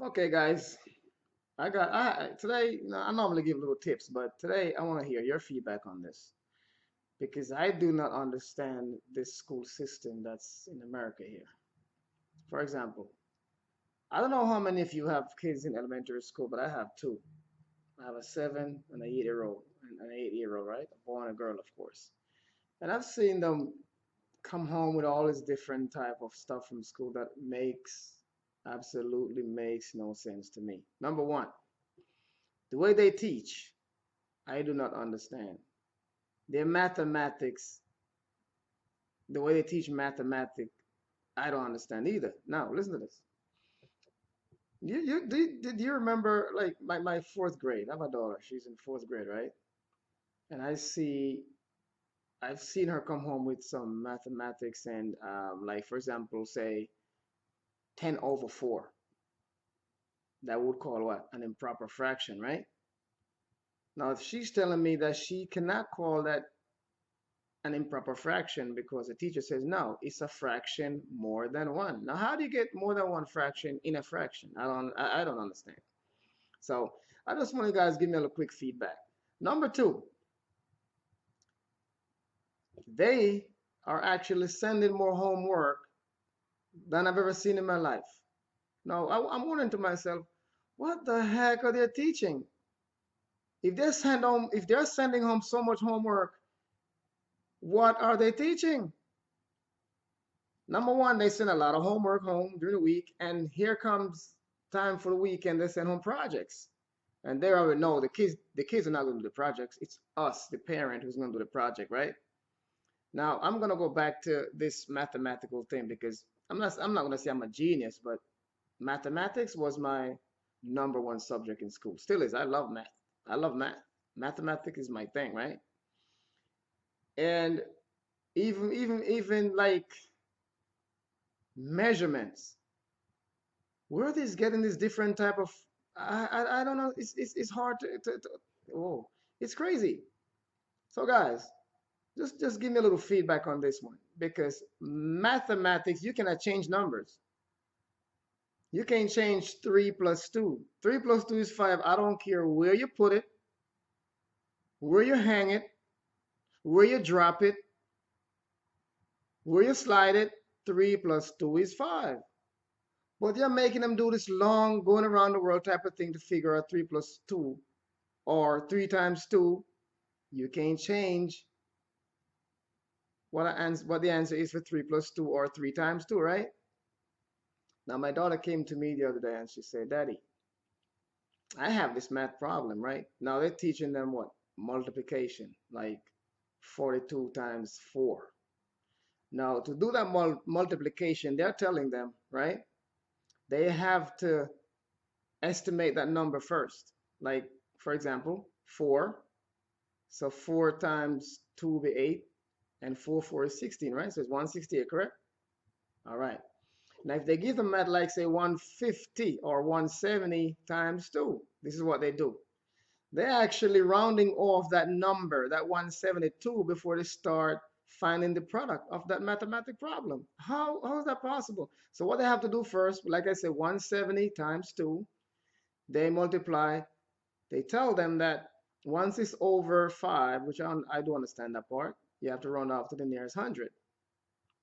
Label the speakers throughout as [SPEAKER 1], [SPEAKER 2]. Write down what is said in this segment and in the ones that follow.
[SPEAKER 1] Okay, guys. Today, I normally give little tips, but today I want to hear your feedback on this because I do not understand this school system that's in America here. For example, I don't know how many of you have kids in elementary school, but I have two. I have a 7 and a 8-year old, and an 8-year old, right? A boy and a girl, of course. And I've seen them come home with all this different type of stuff from school that absolutely makes no sense to me. Number one, the way they teach, I do not understand. Their mathematics, the way they teach mathematics, I don't understand either. Now, listen to this. Did you remember like my fourth grade? I have a daughter. She's in fourth grade, right? And I've seen her come home with some mathematics and like for example, say 10 over 4. That would call what? An improper fraction, right? Now, if she's telling me that she cannot call that an improper fraction because the teacher says no, it's a fraction more than one. Now, how do you get more than one fraction in a fraction? I don't understand. So I just want you guys to give me a little quick feedback. Number two, they are actually sending more homework than I've ever seen in my life. Now, I'm wondering to myself, what the heck are they teaching? If they're sending home so much homework, what are they teaching? Number one, they send a lot of homework home during the week, and here comes time for the weekend. They send home projects, and they already know the kids are not going to do the projects. It's us, the parent, who's going to do the project, right? Now, I'm going to go back to this mathematical thing because I'm not going to say I'm a genius, but mathematics was my number one subject in school. Still is. I love math. I love math. Mathematics is my thing, right? And even like measurements. Where are these getting this different type of I don't know. It's hard to oh, it's crazy. So guys, just give me a little feedback on this one because mathematics you cannot change numbers. You can't change 3 plus 2. 3 plus 2 is 5. I don't care where you put it, where you hang it, where you drop it, where you slide it. 3 plus 2 is 5. But you're making them do this long going around the world type of thing to figure out 3 plus 2 or 3 times 2. You can't change what the answer is for 3 plus 2 or 3 times 2, right? Now, my daughter came to me the other day and she said, Daddy, I have this math problem, right? Now they're teaching them what? Multiplication, like 42 times 4. Now, to do that multiplication, they're telling them, right? They have to estimate that number first. Like, for example, 4. So 4 times 2 will be 8, and 4 is 16, right? So it's 168, correct? All right. Now, if they give them at like say 150 or 170 times 2, this is what they do. They're actually rounding off that number, that 172, before they start finding the product of that mathematic problem. How is that possible? So what they have to do first, like I said, 170 times 2, they multiply. They tell them that once it's over 5, which I do understand that part, you have to round off to the nearest 100.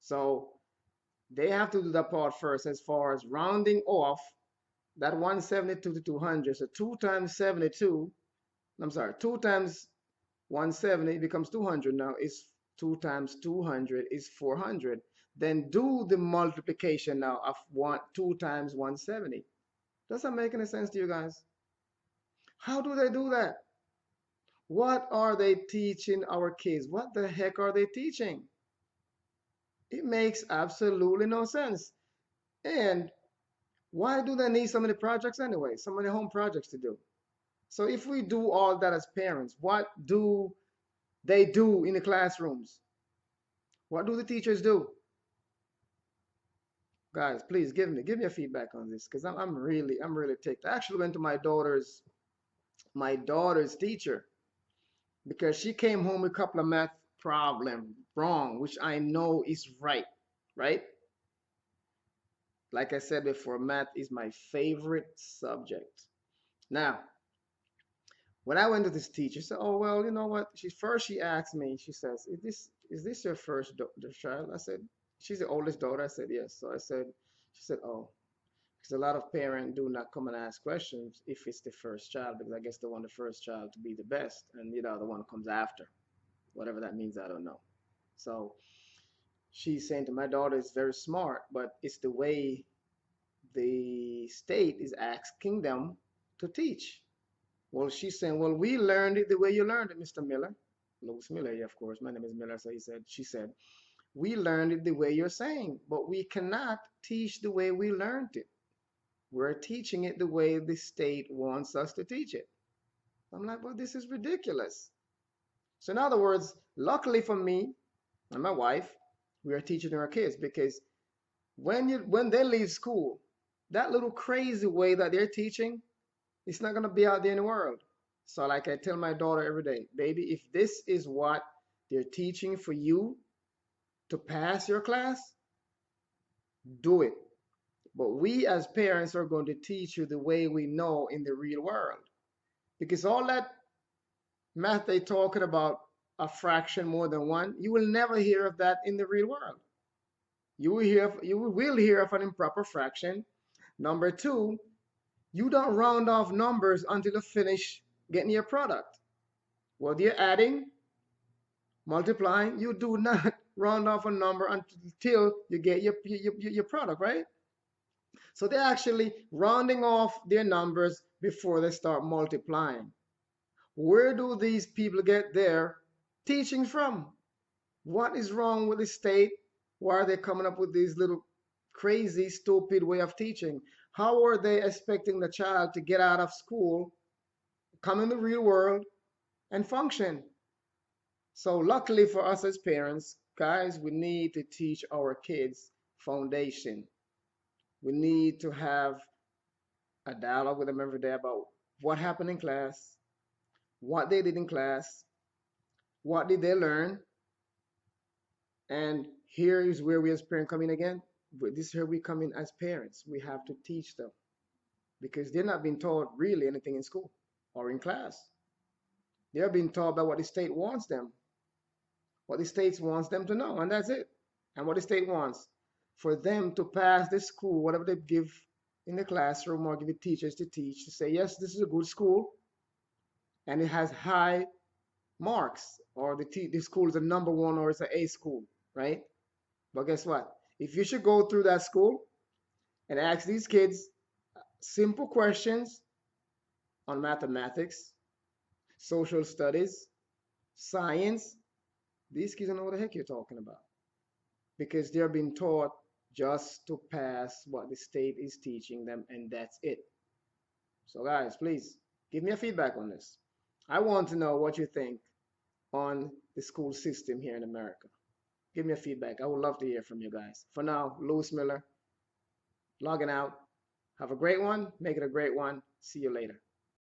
[SPEAKER 1] So they have to do that part first as far as rounding off that 172 to 200. So 2 times 72, I'm sorry, 2 times 170 becomes 200 now. Is 2 times 200 is 400. Then do the multiplication now of 2 times 170. Does that make any sense to you guys? How do they do that? What are they teaching our kids? What the heck are they teaching? It makes absolutely no sense. And why do they need so many projects anyway? So many home projects to do. So if we do all that as parents, what do they do in the classrooms? What do the teachers do? Guys, please give me a feedback on this because I'm really ticked. I actually went to my daughter's teacher because she came home with a couple of math problem wrong, which I know is right, right? Like I said before, math is my favorite subject. Now, when I went to this teacher, she said, "Oh well, you know what?" She asked me. She says, "Is this your first child?" I said, "She's the oldest daughter." I said, "Yes." So I said, she said, "Oh, because a lot of parents do not come and ask questions if it's the first child, because I guess they want the first child to be the best, and the other one comes after, whatever that means. I don't know." So she's saying to my daughter is very smart, but it's the way the state is asking them to teach. Well, she's saying, well, we learned it the way you learned it, Mr. Miller. Louis Miller, yeah, of course. My name is Miller. So she said, we learned it the way you're saying, but we cannot teach the way we learned it. We're teaching it the way the state wants us to teach it. I'm like, well, this is ridiculous. So in other words, luckily for me and my wife, we are teaching our kids, because when they leave school, that little crazy way that they're teaching, it's not going to be out there in the world. So like I tell my daughter every day, baby, if this is what they're teaching for you to pass your class, do it. But we as parents are going to teach you the way we know in the real world. Because all that math they talking about, a fraction more than one, you will never hear of that in the real world. You will hear of an improper fraction. Number two, you don't round off numbers until you finish getting your product. Whether you're adding, multiplying, you do not round off a number until you get your product, right? So they're actually rounding off their numbers before they start multiplying. Where do these people get their teaching from? What is wrong with the state? Why are they coming up with these little crazy, stupid way of teaching? How are they expecting the child to get out of school, come in the real world, and function? So luckily for us as parents, guys, we need to teach our kids foundation. We need to have a dialogue with them every day about what happened in class, what they did in class, what did they learn, and here is where we as parents come in again. This is where we come in as parents. We have to teach them, because they're not being taught really anything in school or in class. They're being taught by what the state wants them, what the state wants them to know, and that's it. And what the state wants for them to pass the school, whatever they give in the classroom or give the teachers to teach, to say, yes, this is a good school and it has high marks, or the school is a number one or it's an A school, right? But guess what? If you should go through that school and ask these kids simple questions on mathematics, social studies, science, these kids don't know what the heck you're talking about, because they're being taught just to pass what the state is teaching them, and that's it. So, guys, please give me a feedback on this. I want to know what you think on the school system here in America. Give me a feedback. I would love to hear from you guys. For now, Louis Miller, logging out. Have a great one. Make it a great one. See you later.